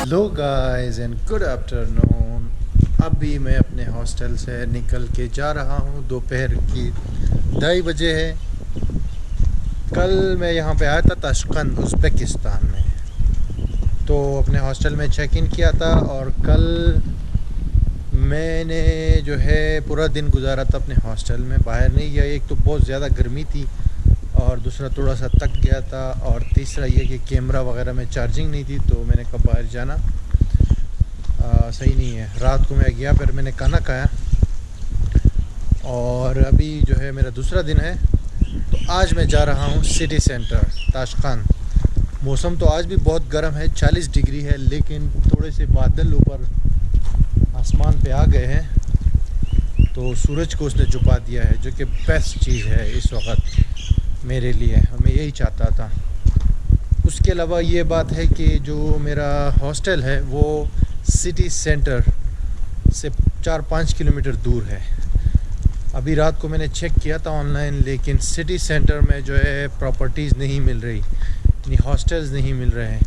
Hello guys and good afternoon. अभी मैं अपने हॉस्टल से निकल के जा रहा हूँ। दोपहर की 2:30 बजे है। कल मैं यहाँ पे आया था ताशकंद उज़्बेकिस्तान में, तो अपने हॉस्टल में चेक इन किया था और कल मैंने जो है पूरा दिन गुजारा था अपने हॉस्टल में, बाहर नहीं गया। एक तो बहुत ज़्यादा गर्मी थी और दूसरा थोड़ा सा थक गया था, और तीसरा ये कि कैमरा वगैरह में चार्जिंग नहीं थी, तो मैंने कहा बाहर जाना सही नहीं है। रात को मैं गया, फिर मैंने खाना खाया और अभी जो है मेरा दूसरा दिन है। तो आज मैं जा रहा हूँ सिटी सेंटर ताशकंद। मौसम तो आज भी बहुत गर्म है, 40 डिग्री है, लेकिन थोड़े से बादल ऊपर आसमान पे आ गए हैं, तो सूरज को उसने छुपा दिया है, जो कि बेस्ट चीज़ है इस वक्त मेरे लिए, और मैं यही चाहता था। उसके अलावा ये बात है कि जो मेरा हॉस्टल है वो सिटी सेंटर से 4-5 किलोमीटर दूर है। अभी रात को मैंने चेक किया था ऑनलाइन, लेकिन सिटी सेंटर में जो है प्रॉपर्टीज़ नहीं मिल रही, यानी हॉस्टल्स नहीं मिल रहे हैं,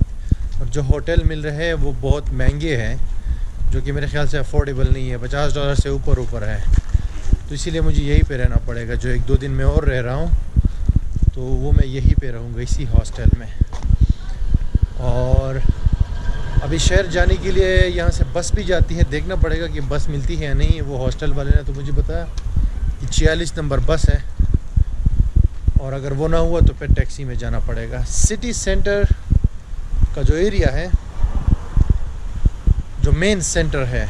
और जो होटल मिल रहे हैं वो बहुत महंगे हैं, जो कि मेरे ख्याल से अफोर्डेबल नहीं है, $50 से ऊपर है। तो इसीलिए मुझे यहीं पे रहना पड़ेगा। जो 1-2 दिन में और रह रहा हूँ तो वो मैं यहीं पे रहूँगा, इसी हॉस्टल में। और अभी शहर जाने के लिए यहाँ से बस भी जाती है, देखना पड़ेगा कि बस मिलती है या नहीं। वो हॉस्टल वाले ने तो मुझे बताया कि 46 नंबर बस है, और अगर वो ना हुआ तो फिर टैक्सी में जाना पड़ेगा। सिटी सेंटर का जो एरिया है, जो मेन सेंटर है,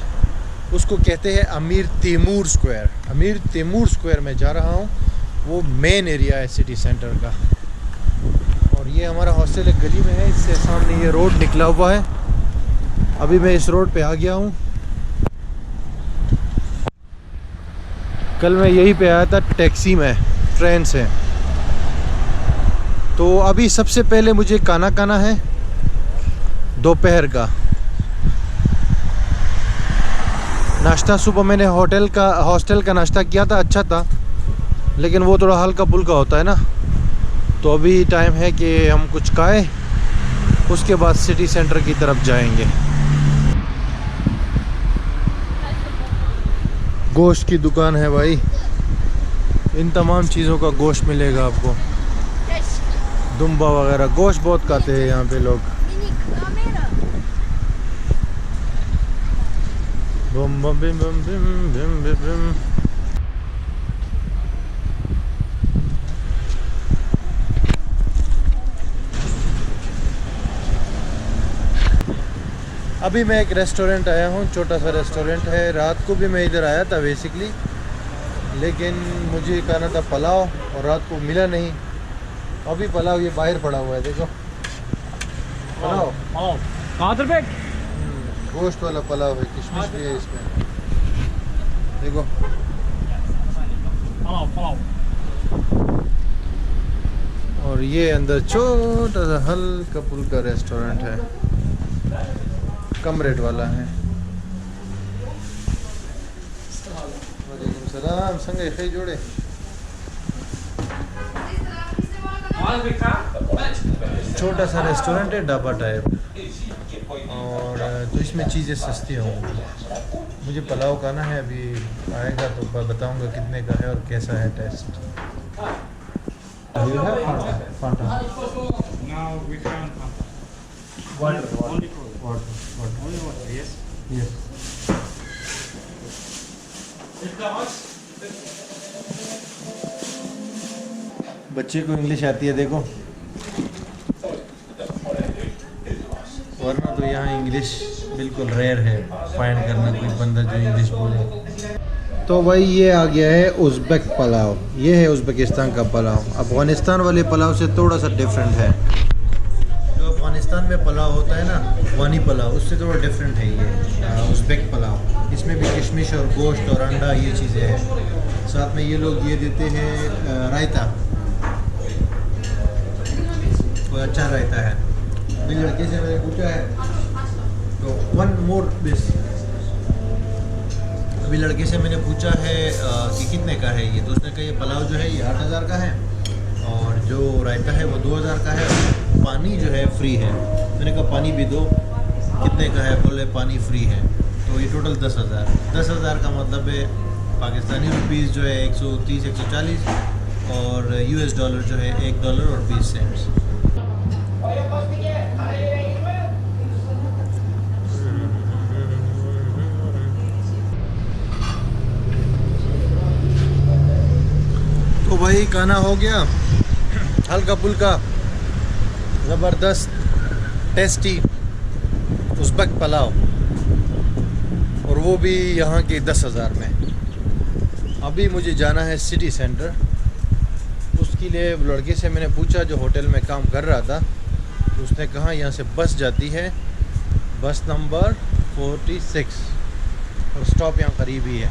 उसको कहते हैं अमीर Timur square. Amir Timur square में जा रहा हूँ, वो मेन एरिया है सिटी सेंटर का। और ये हमारा हॉस्टल एक गली में है, इससे सामने ये रोड निकला हुआ है। अभी मैं इस रोड पे आ गया हूँ। कल मैं यहीं पे आया था टैक्सी में, ट्रेन से। तो अभी सबसे पहले मुझे खाना खाना है दोपहर का। नाश्ता सुबह मैंने हॉस्टल का नाश्ता किया था, अच्छा था, लेकिन वो थोड़ा हल्का फुल्का होता है ना। तो अभी टाइम है कि हम कुछ खाएं, उसके बाद सिटी सेंटर की तरफ जाएंगे। गोश्त की दुकान है भाई, इन तमाम चीज़ों का गोश्त मिलेगा आपको। दुम्बा वगैरह, गोश्त बहुत खाते हैं यहाँ पे लोग। बम बम बिम बम बिम बिम बिम बिम। अभी मैं एक रेस्टोरेंट आया हूँ, छोटा सा रेस्टोरेंट है। रात को भी मैं इधर आया था बेसिकली, लेकिन मुझे खाना था पुलाव और रात को मिला नहीं। अभी पुलाव ये बाहर पड़ा हुआ है, देखो पुलाव। गोश्त वाला पुलाव है, किशमिश भी है इसमें, देखो। और ये अंदर छोटा सा हल्का फुल्का रेस्टोरेंट है, कम रेट वाला है। वालेकुम सलाम, संगे खै जोड़े। छोटा सा रेस्टोरेंट है, ढाबा टाइप, और तो इसमें चीज़ें सस्ती होंगी। मुझे पुलाव खाना है, अभी आएगा तो बताऊंगा कितने का है और कैसा है टेस्ट। बच्चे को इंग्लिश आती है, देखो, वरना तो यहाँ इंग्लिश बिल्कुल रेयर है फाइंड करना कोई बंदा जो इंग्लिश बोले। तो भाई ये आ गया है उज़्बेक पुलाव। ये है उज़्बेकिस्तान का पुलाव। अफ़गानिस्तान वाले पुलाव से थोड़ा सा डिफरेंट है। जो अफ़गानिस्तान में पुलाव होता है ना, अफ़गानी पुलाव, उससे थोड़ा डिफरेंट है ये उज़्बेक पुलाव। इसमें भी किशमिश और गोश्त और अंडा, ये चीज़ें हैं। साथ में ये लोग ये देते हैं रायता, कोई अच्छा रायता है। मेरे लड़के से मैंने पूछा है तो 1 मोर दिस। अभी लड़के से मैंने पूछा है कि कितने का है ये, तो उसने कहा ये पुलाव जो है ये 8,000 का है, और जो रायता है वो 2,000 का है। पानी जो है फ्री है। मैंने कहा पानी भी दो, कितने का है, बोले पानी फ्री है। तो ये टोटल 10,000 का मतलब है पाकिस्तानी रुपीज़ जो है 130 140 और US डॉलर जो है $1 और 20 सेंट्स। तो भाई खाना हो गया, हल्का फुल्का ज़बरदस्त टेस्टी उज़्बेक पुलाव, और वो भी यहाँ के 10,000 में। अभी मुझे जाना है सिटी सेंटर। उसके लिए लड़के से मैंने पूछा जो होटल में काम कर रहा था, तो उसने कहा यहाँ से बस जाती है, बस नंबर 46 और स्टॉप यहाँ करीब ही है।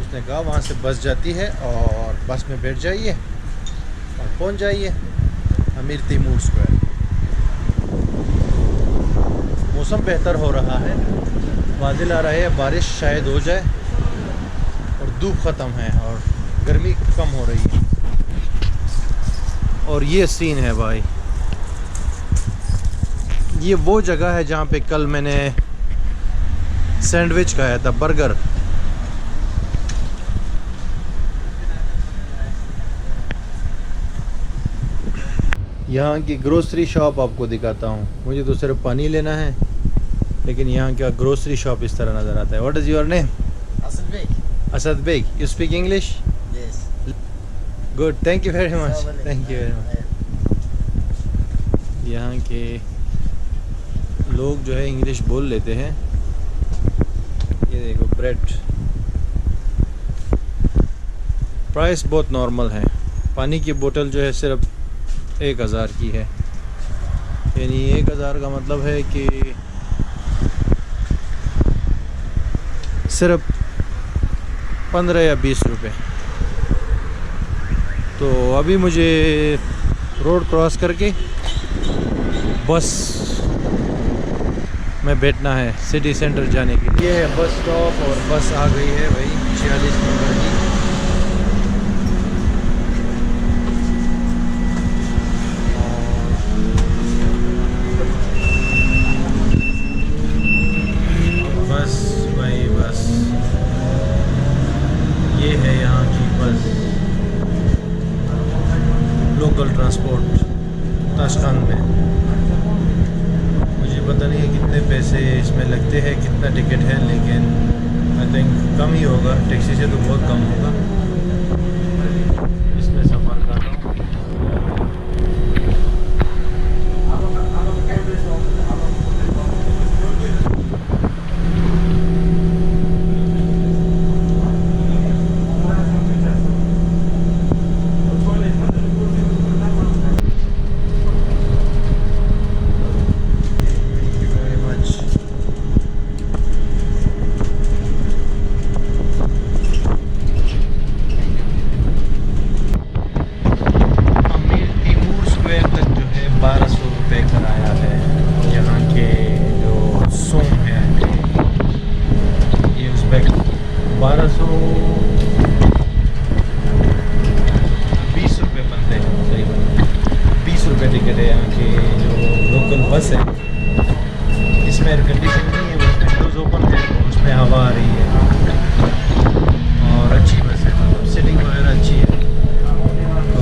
उसने कहा वहाँ से बस जाती है और बस में बैठ जाइए और पहुँच जाइए अमीर तैमूर स्क्वायर। मौसम बेहतर हो रहा है, बादल आ रहे हैं, बारिश शायद हो जाए और धूप ख़त्म है और गर्मी कम हो रही है। और ये सीन है भाई, ये वो जगह है जहाँ पे कल मैंने सैंडविच खाया था, बर्गर। यहाँ की ग्रोसरी शॉप आपको दिखाता हूँ। मुझे तो सिर्फ पानी लेना है, लेकिन यहाँ का ग्रोसरी शॉप इस तरह नज़र आता है। What is your name? Asad Bey. Asad Baig. You speak English? Yes. Good, thank you very much, thank you very much. यहाँ के लोग जो है इंग्लिश बोल लेते हैं। ये देखो ब्रेड, प्राइस बहुत नॉर्मल है। पानी की बोतल जो है सिर्फ 1,000 की है, यानी 1,000 का मतलब है कि सिर्फ 15 या 20 रुपए। तो अभी मुझे रोड क्रॉस करके बस में बैठना है सिटी सेंटर जाने के लिए। ये है बस स्टॉप और बस आ गई है भाई 46 नंबर की। बस भाई बस, ये है यहाँ की बस, लोकल ट्रांसपोर्ट ताशकंद में। मुझे पता नहीं है कितने पैसे इसमें लगते हैं, कितना टिकट है, लेकिन आई थिंक कम ही होगा, टैक्सी से तो बहुत कम होगा। इसमें सफ़र कर रहा हूँ। बस है, इसमें एयर कंडीशन नहीं है, उसमें विंडोज़ ओपन है, उसमें हवा आ रही है और अच्छी बस है, मतलब सीटिंग वगैरह अच्छी है। तो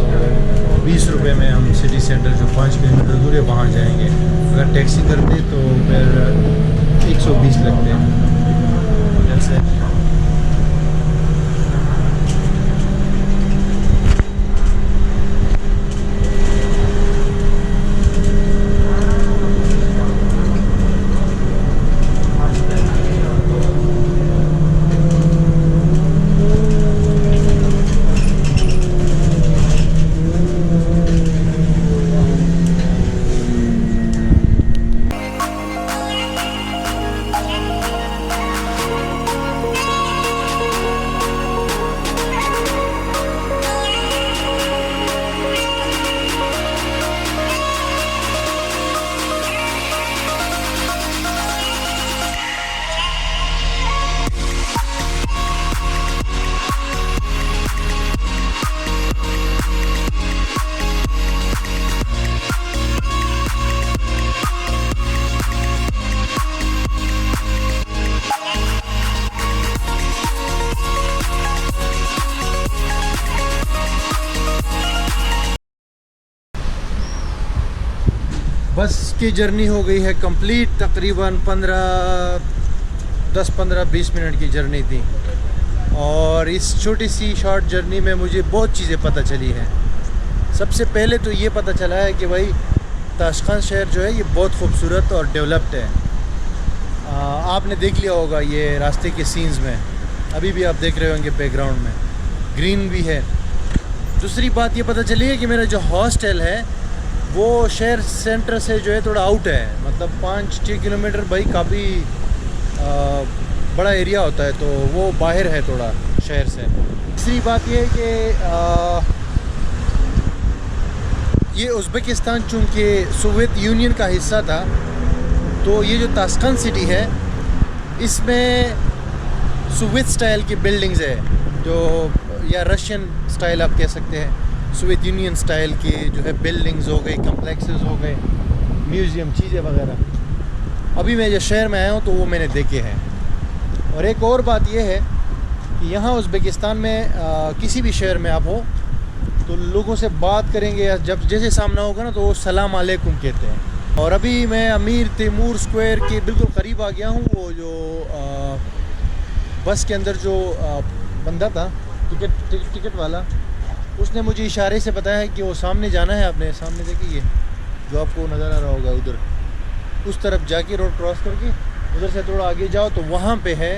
20 रुपये में हम सिटी सेंटर जो 5 किलोमीटर दूर है वहाँ जाएंगे। अगर टैक्सी करते तो फिर 120 लगते हैं जैसे। बस की जर्नी हो गई है कंप्लीट, तकरीबन 10-15-20 मिनट की जर्नी थी। और इस छोटी सी शॉर्ट जर्नी में मुझे बहुत चीज़ें पता चली हैं। सबसे पहले तो ये पता चला है कि भाई ताशकंद शहर जो है ये बहुत खूबसूरत और डेवलप्ड है। आपने देख लिया होगा ये रास्ते के सीन्स में, अभी भी आप देख रहे होंगे बैकग्राउंड में ग्रीन भी है। दूसरी बात ये पता चली है कि मेरा जो हॉस्टल है वो शहर सेंटर से जो है थोड़ा आउट है, मतलब 5-6 किलोमीटर भाई काफ़ी बड़ा एरिया होता है, तो वो बाहर है थोड़ा शहर से। तीसरी बात ये है कि ये उज़्बेकिस्तान चूँकि सोवियत यूनियन का हिस्सा था, तो ये जो ताशकंद सिटी है इसमें सोवियत स्टाइल की बिल्डिंग्स है, जो या रशियन स्टाइल आप कह सकते हैं, सोवियत यूनियन स्टाइल की जो है बिल्डिंग्स हो गई, कम्प्लेक्सेस हो गए, म्यूज़ियम चीज़ें वगैरह। अभी मैं जो शहर में आया हूँ तो वो मैंने देखे हैं। और एक और बात ये है कि यहाँ उज़्बेकिस्तान में किसी भी शहर में आप हो तो लोगों से बात करेंगे या जब जैसे सामना होगा ना तो वो सलाम अलैकुम कहते हैं। और अभी मैं अमीर तैमूर स्क्वायर के बिल्कुल करीब आ गया हूँ। वो जो बस के अंदर जो बंदा था टिकट वाला, उसने मुझे इशारे से बताया है कि वो सामने जाना है। आपने सामने देखिए जो आपको नज़र आ रहा होगा, उधर उस तरफ जाके रोड क्रॉस करके उधर से थोड़ा आगे जाओ तो वहाँ पे है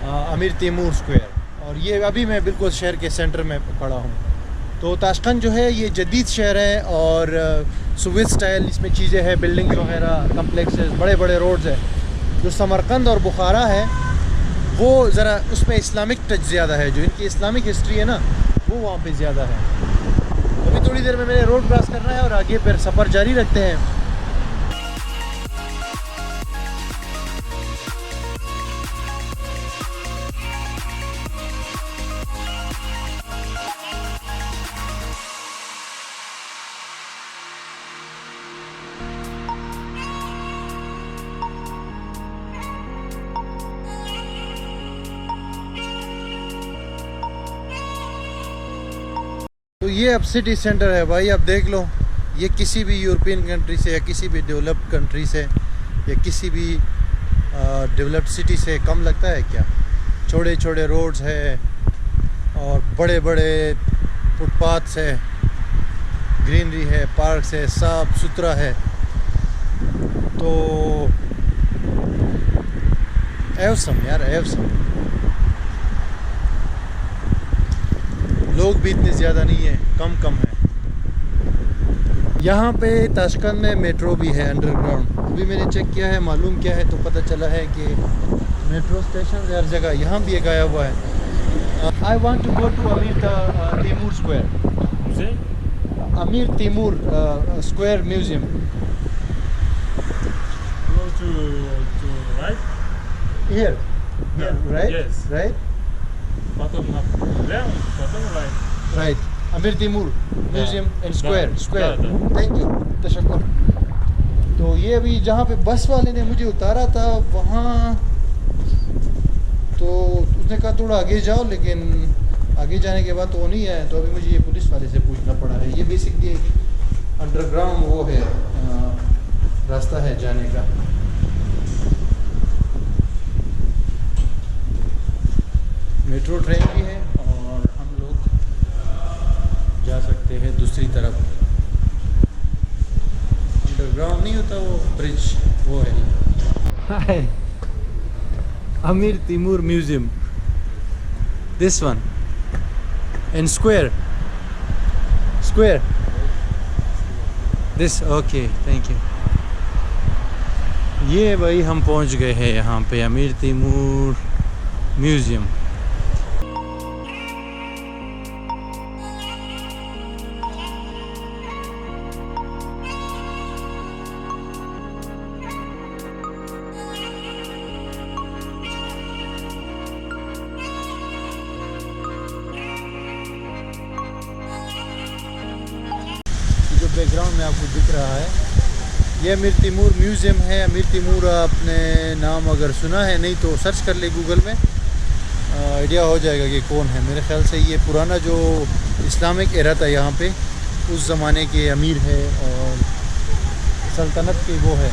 अमीर तैमूर स्क्वायर। और ये अभी मैं बिल्कुल शहर के सेंटर में खड़ा हूँ। तो ताशकंद जो है ये जदीद शहर है और सोवियत स्टाइल इसमें चीज़ें हैं, बिल्डिंग्स वगैरह, कम्प्लेक्सेस, बड़े बड़े रोड्स हैं। जो समरकंद और बुखारा है वो ज़रा उसमें इस्लामिक टच ज़्यादा है, जो इनकी इस्लामिक हिस्ट्री है ना वो वहाँ पे ज़्यादा है। अभी थोड़ी देर में मैंने रोड क्रॉस करना है और आगे फिर सफ़र जारी रखते हैं। तो ये अब सिटी सेंटर है भाई, अब देख लो। ये किसी भी यूरोपियन कंट्री से या किसी भी डेवलप्ड कंट्री से या किसी भी डेवलप्ड सिटी से कम लगता है क्या? छोटे छोटे रोड्स है और बड़े बड़े फुटपाथ्स है, ग्रीनरी है, पार्क्स है, साफ सुथरा है। तो एवसम यार, एवसम। लोग भी इतने ज़्यादा नहीं है, कम है। यहाँ पे ताशकंद में मेट्रो भी है अंडरग्राउंड। अभी मैंने चेक किया है, मालूम क्या है तो पता चला है कि मेट्रो स्टेशन हर जगह, यहाँ भी एक आया हुआ है। I want to go to Amir Timur square, Amir Timur square museum. Go to right? Here, Yeah. right? Yes. Right? Bottom left. Bottom right. Right. अमीर तैमूर म्यूजियम एंड स्क्वायर, दा- square. दा- थैंक यू, तशक्कुर। तो ये अभी जहाँ पे बस वाले ने मुझे उतारा था वहाँ, तो उसने कहा थोड़ा आगे जाओ, लेकिन आगे जाने के बाद तो वो नहीं आया। तो अभी मुझे ये पुलिस वाले से पूछना पड़ा है। ये बेसिकली अंडरग्राउंड वो है, रास्ता है जाने का। मेट्रो ट्रेन भी है और हम लोग जा सकते हैं दूसरी तरफ। अंडरग्राउंड नहीं होता वो ब्रिज, वो है। Hi, Amir Timur museum, this one in square, square this, okay thank you. ये भाई हम पहुंच गए हैं यहाँ पे अमीर तैमूर म्यूजियम। जो बैकग्राउंड में आपको दिख रहा है ये अमीर तैमूर म्यूज़ियम है। अमीर तैमूर आपने नाम अगर सुना है, नहीं तो सर्च कर ले गूगल में, आइडिया हो जाएगा कि कौन है। मेरे ख्याल से ये पुराना जो इस्लामिक एरा था यहाँ पे, उस ज़माने के अमीर है और सल्तनत की वो है।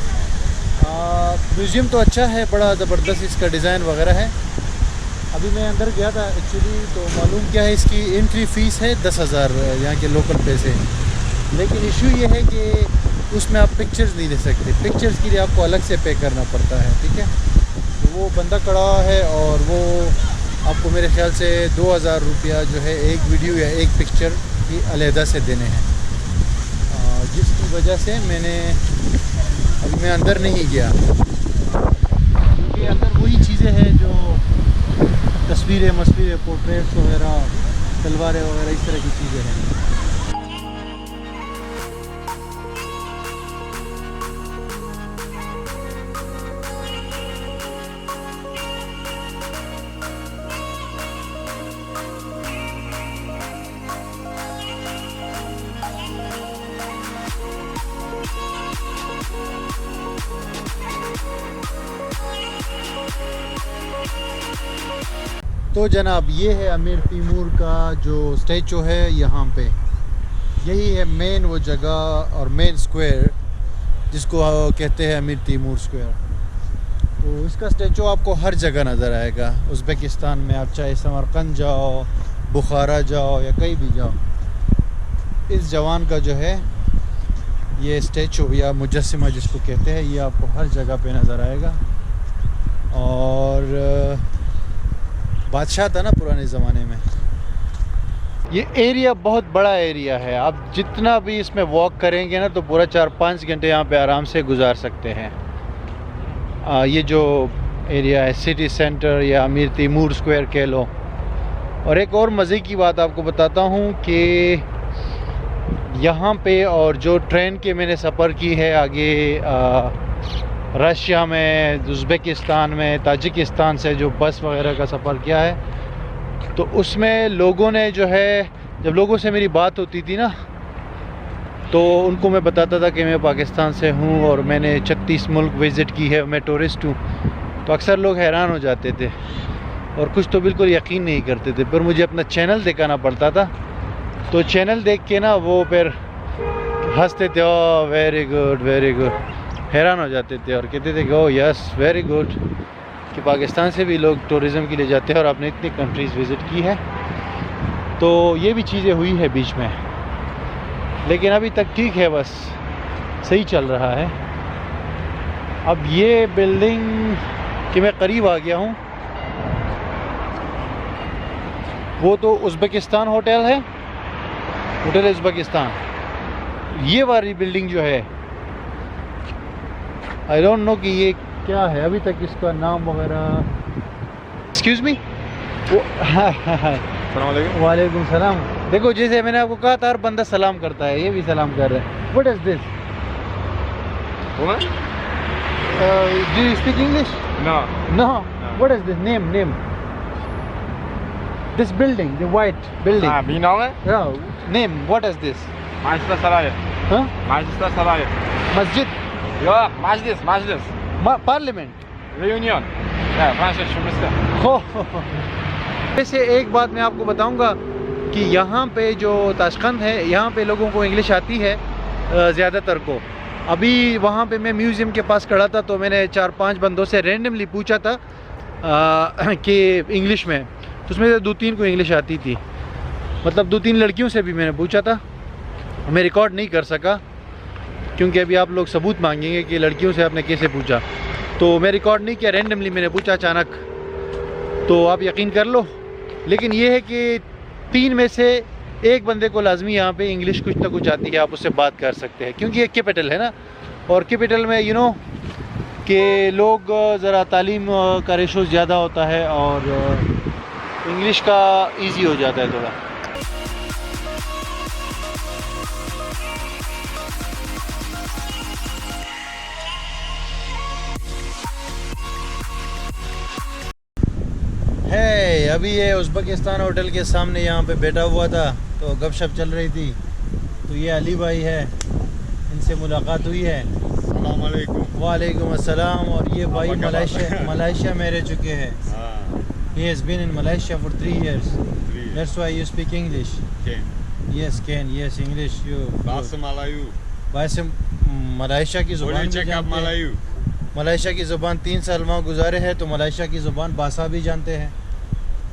म्यूज़ियम तो अच्छा है, बड़ा ज़बरदस्त इसका डिज़ाइन वगैरह है। अभी मैं अंदर गया था एक्चुअली, तो मालूम क्या है, इसकी एंट्री फ़ीस है 10,000 यहाँ के लोकल पैसे। लेकिन इशू ये है कि उसमें आप पिक्चर्स नहीं ले सकते, पिक्चर्स के लिए आपको अलग से पे करना पड़ता है, ठीक है। तो वो बंदा खड़ा है और वो आपको मेरे ख्याल से 2,000 रुपया जो है एक वीडियो या एक पिक्चर की अलहदा से देने हैं, जिसकी वजह से अभी मैं अंदर नहीं गया, क्योंकि अंदर वही चीज़ें हैं जो तस्वीरें, पोर्ट्रेट्स वगैरह, तलवारें वगैरह, इस तरह की चीज़ें हैं। तो जनाब, ये है अमीर तैमूर का जो स्टैचू है यहाँ पे। यही है मेन वो जगह और मेन स्क्वायर जिसको कहते हैं अमीर तैमूर स्क्वायर। तो इसका स्टैचू आपको हर जगह नज़र आएगा उज़्बेकिस्तान में। आप चाहे समरकंद जाओ, बुखारा जाओ या कहीं भी जाओ, इस जवान का जो है ये स्टैचू या मुजस्सिमा जिसको कहते हैं, ये आपको हर जगह पे नज़र आएगा। और बादशाह था ना पुराने ज़माने में। ये एरिया बहुत बड़ा एरिया है, आप जितना भी इसमें वॉक करेंगे ना तो पूरा 4-5 घंटे यहाँ पे आराम से गुजार सकते हैं। ये जो एरिया है सिटी सेंटर या अमीर तैमूर स्क्वायर कह लो। और एक और मज़े की बात आपको बताता हूँ कि यहाँ पे और जो ट्रेन के मैंने सफ़र की है आगे रशिया में, उज़्बेकिस्तान में, ताजिकिस्तान से जो बस वगैरह का सफ़र किया है, तो उसमें लोगों ने जो है, जब लोगों से मेरी बात होती थी ना, तो उनको मैं बताता था कि मैं पाकिस्तान से हूँ और मैंने 36 मुल्क विज़िट की है, मैं टूरिस्ट हूँ। तो अक्सर लोग हैरान हो जाते थे और कुछ तो बिल्कुल यकीन नहीं करते थे। फिर मुझे अपना चैनल दिखाना पड़ता था, तो चैनल देख के ना वो फिर हंसते थे, ओ वेरी गुड वेरी गुड, हैरान हो जाते थे और कहते थे कि ओ यस वेरी गुड, कि पाकिस्तान से भी लोग टूरिज़म के लिए जाते हैं और आपने इतनी कंट्रीज़ विज़िट की है। तो ये भी चीज़ें हुई है बीच में, लेकिन अभी तक ठीक है, बस सही चल रहा है। अब ये बिल्डिंग कि मैं करीब आ गया हूँ, वो तो उज़्बेकिस्तान होटल है, होटल उज़्बेकिस्तान। ये वाली बिल्डिंग जो है, आई डोंट नो कि ये क्या है, अभी तक इसका नाम वगैरह। एक्सक्यूज़ मी, वालेकुम सलाम। देखो, जैसे मैंने आपको कहा था हर बंदा सलाम करता है, ये भी सलाम कर रहे हैं। What is this? Do you speak English? No. No. What is this? Name this building, the white building. Binanın name, what is this? Majlis Sarayı. हाँ, Majlis Sarayı. मस्जिद, Yok, majlis. Parliament. Reunion. Ya, Fransa şumiste. वैसे एक बात मैं आपको बताऊंगा कि यहाँ पे जो ताशकंद है, यहाँ पे लोगों को इंग्लिश आती है ज़्यादातर को। अभी वहाँ पे मैं म्यूज़ियम के पास खड़ा था, तो मैंने 4-5 बंदों से रैंडमली पूछा था कि इंग्लिश में, तो उसमें से 2-3 को इंग्लिश आती थी। मतलब 2-3 लड़कियों से भी मैंने पूछा था, मैं रिकॉर्ड नहीं कर सका क्योंकि अभी आप लोग सबूत मांगेंगे कि लड़कियों से आपने कैसे पूछा, तो मैं रिकॉर्ड नहीं किया, रैंडमली मैंने पूछा अचानक, तो आप यकीन कर लो। लेकिन ये है कि 3 में से एक बंदे को लाजमी यहाँ पे इंग्लिश कुछ ना कुछ आती है, आप उससे बात कर सकते हैं, क्योंकि ये कैपिटल है ना, और कैपिटल में कि लोग ज़रा तालीम का रेशो ज़्यादा होता है और इंग्लिश का इजी हो जाता है थोड़ा। है अभी ये उज़्बेकिस्तान होटल के सामने यहाँ पे बैठा हुआ था, तो गपशप चल रही थी। तो ये अली भाई है, इनसे मुलाकात हुई है। अस्सलाम वालेकुम। वालेकुम अस्सलाम। और ये भाई मलेशिया में रह चुके हैं। He has been in Malaysia for 3 years. That's why you speak English. Ken. Yes, Ken. Yes, English. You. Bahasa Melayu. Bahasa Malaysia की ज़ुबान Boleh भी cakap जानते हैं। Melayu. मलेशिया की ज़ुबान 3 साल वहाँ गुजारे हैं तो मलेशिया की ज़ुबान भाषा भी जानते हैं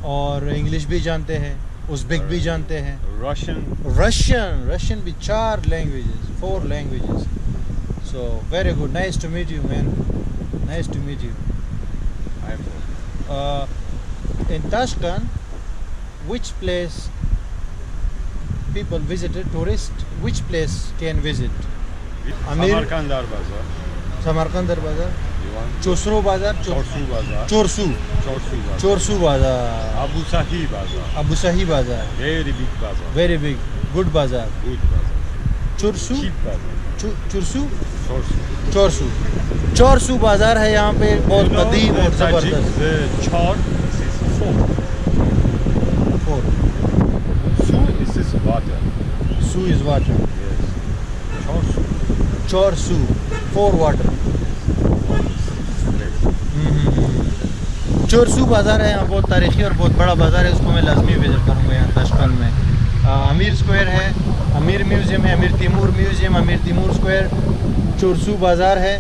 और इंग्लिश भी जानते हैं, उज़्बेक भी जानते हैं, Russian. रशियन भी 4 languages 4 languages. So very good, nice to meet you man, nice to meet you. In Tashkent, which place people visited, tourist, which place can visit? Amir, Samarkand Bazaar. Samarkand Darbaza, You want? Chosro Bazar, Chorsu Bazaar. Chorsu, Chorsu Bazaar. Chorsu Bazar, Abu Sahi Bazaar. Abu Sahi Bazar, Very big bazaar. very big, good bazaar. Good bazaar. Chorsu, Cheap bazaar. Chorsu, Chorsu. Chorsu, Chorsu बाजार है यहाँ पे बहुत You know, कदीम और the Tajik, ज़बरदस्त। the chor, this is four. 4 Su, this is water. Su is water, Yes. Chorsu. Chorsu 4 water। चोरसू बाज़ार है यहाँ, बहुत तारीखी और बहुत बड़ा बाज़ार है, उसको मैं लाजमी विज़िट करूँगा यहाँ ताशकंद में। अमीर स्क्वायर है, अमीर म्यूज़ियम है, अमीर तिमूर म्यूज़ियम, अमीर तिमूर स्क्वायर, चोरसू बाज़ार है,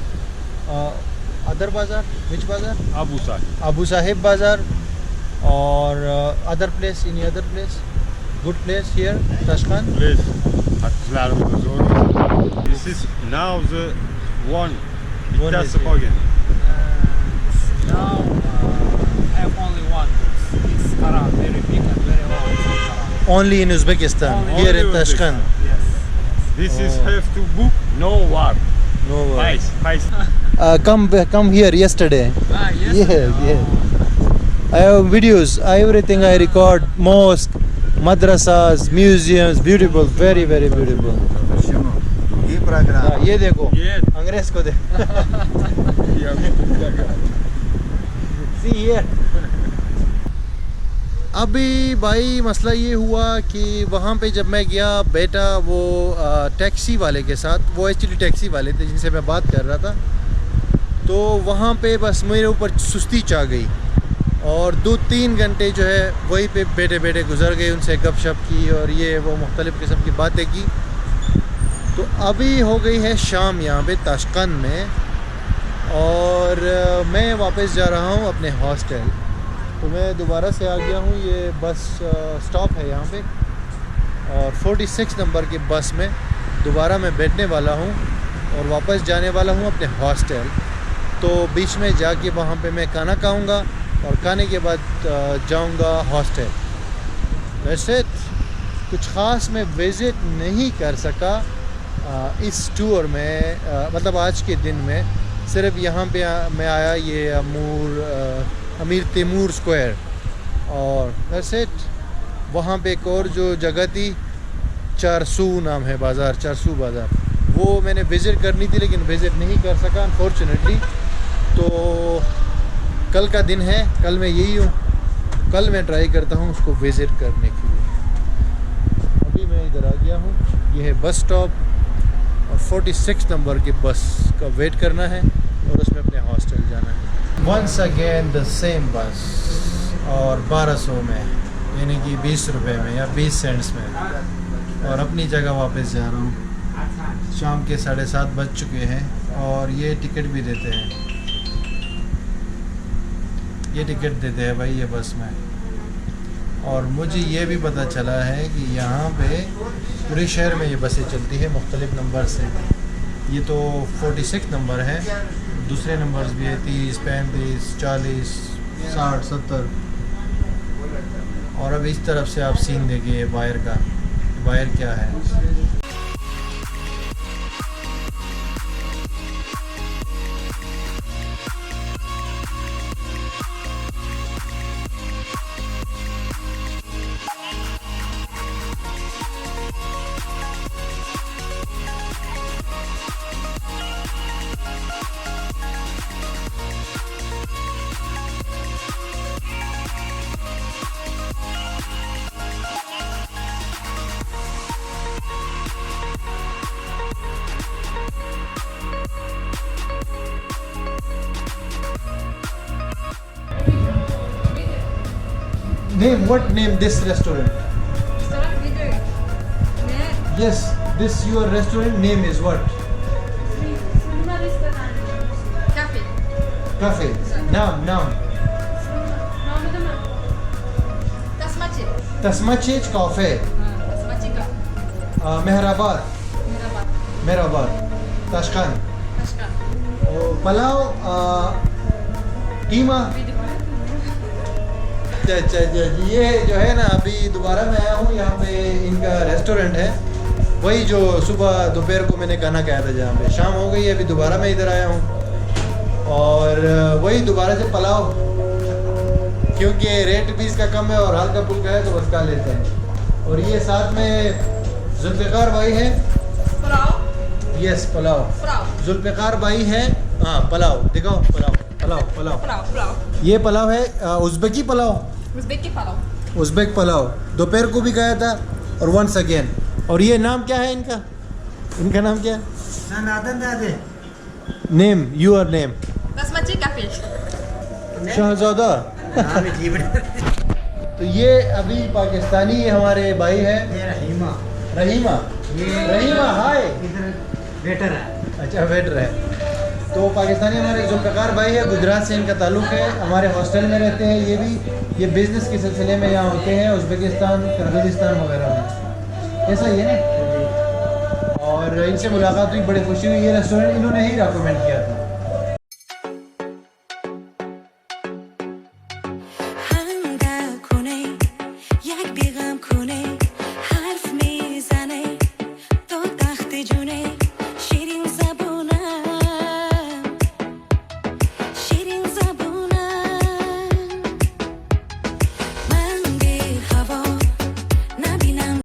अदर बाज़ार, विच बाज़ार, Abu Sahi. अबू साहिब बाज़ार और other place, in other place, good place here Tashkent. Place. Hatlarımız orada. This is now the one. One Bitter is Spagen. Now I have only one. It's Karan, very big and very long. Karan. Only in Uzbekistan, Only here in Uzbekistan. Tashkent। Yes. This is Oh. have to book. No war. No worries. Price. Price. Come here yesterday। Yes. Yes, yes। I have videos, everything I record, mosque, madrasas, museums, beautiful, very very beautiful। ये programme हाँ, ये देखो, Yes. अंग्रेज को दे। See here। अभी भाई मसला ये हुआ कि वहाँ पे जब मैं गया, बेटा वो टैक्सी वाले के साथ, वो एक्चुअली टैक्सी वाले थे जिनसे मैं बात कर रहा था, तो वहाँ पे बस मेरे ऊपर सुस्ती चा गई और 2-3 घंटे जो है वहीं पे बैठे बैठे गुजर गए, उनसे गपशप की और ये वो मुख्तलिफ़ किस्म की बातें की। तो अभी हो गई है शाम यहाँ पे ताशकंद में और मैं वापस जा रहा हूँ अपने हॉस्टल। तो मैं दोबारा से आ गया हूँ, ये बस स्टॉप है यहाँ पे और 46 नंबर की बस में दोबारा मैं बैठने वाला हूँ और वापस जाने वाला हूँ अपने हॉस्टल। तो बीच में जाके वहाँ पे मैं खाना खाऊँगा और खाने के बाद जाऊँगा हॉस्टल। वैसे कुछ ख़ास मैं विज़िट नहीं कर सका इस टूर में, मतलब आज के दिन में सिर्फ यहाँ पे मैं आया ये अमीर तिमूर स्क्वायर और वैसे वहाँ पे एक और जो जगह थी चारसू नाम है बाज़ार, चारसू बाज़ार, वो मैंने विज़िट करनी थी लेकिन विज़िट नहीं कर सका अनफॉर्चुनेटली। तो कल का दिन है, कल मैं यही हूँ, कल मैं ट्राई करता हूँ उसको विज़िट करने के लिए। अभी मैं इधर आ गया हूँ, ये है बस स्टॉप और 46 नंबर की बस का वेट करना है और उसमें अपने हॉस्टल जाना है। वंस अगेन द सेम बस और 1200 में, यानी कि 20 रुपये में या 20 सेंट्स में, और अपनी जगह वापस जा रहा हूँ। शाम के 7:30 बज चुके हैं और ये टिकट भी देते हैं, ये टिकट देते हैं भाई ये बस में। और मुझे ये भी पता चला है कि यहाँ पे पूरे शहर में ये बसें चलती है मुख्तलिफ़ नंबर से। ये तो 46 नंबर है, दूसरे नंबर्स भी है 30, 35, 40, 60, 70। और अब इस तरफ से आप सीन देखिए बाहर का, बाहर क्या है। Name, what name this restaurant? Start with it. Net. Yes, this your restaurant name is what? Cafe नाम नाम Tasmaci. तस्मचिच काफे Tasmaci का Mehrabad Mirabat. Mehrabad Tashkent Tashkent. और पुलाव कीमा। अच्छा ये जो है ना अभी दोबारा मैं आया हूँ यहाँ पे इनका रेस्टोरेंट है वही जो सुबह दोपहर को मैंने खाना खाया था जहाँ पे शाम हो गई है अभी दोबारा मैं इधर आया हूँ और वही दोबारा से पुलाव क्योंकि रेट भी इसका कम है और हल्का फुल्का है तो बस खा लेते हैं और ये साथ में जुल्फ़िकार भाई है Pulao. Yes pulao Pulao. Zulfiqar भाई है हाँ पुलाव दिखाओ पुलाव पुलाव पुलाव Pulao. ये पुलाव है Uzbeki pulao Uzbeki pulao. Uzbek pulao दोपहर को भी खाया था और वंस अगेन और ये नाम क्या है इनका इनका नाम क्या है name your name Tasmaci cafe. शहजादा तो ये अभी पाकिस्तानी हमारे भाई है रहीमा रहीमा हाय वेटर है अच्छा वेटर है तो पाकिस्तानी हमारे जुल्फ़िकार भाई है गुजरात से इनका ताल्लुक़ है हमारे हॉस्टल में रहते हैं ये भी ये बिज़नेस के सिलसिले में यहाँ होते हैं उज़्बेकिस्तान किर्गिज़स्तान वगैरह में ऐसा ही है ना और इनसे मुलाकात हुई बड़ी खुशी हुई ये रेस्टोरेंट इन्होंने ही रेकमेंड किया था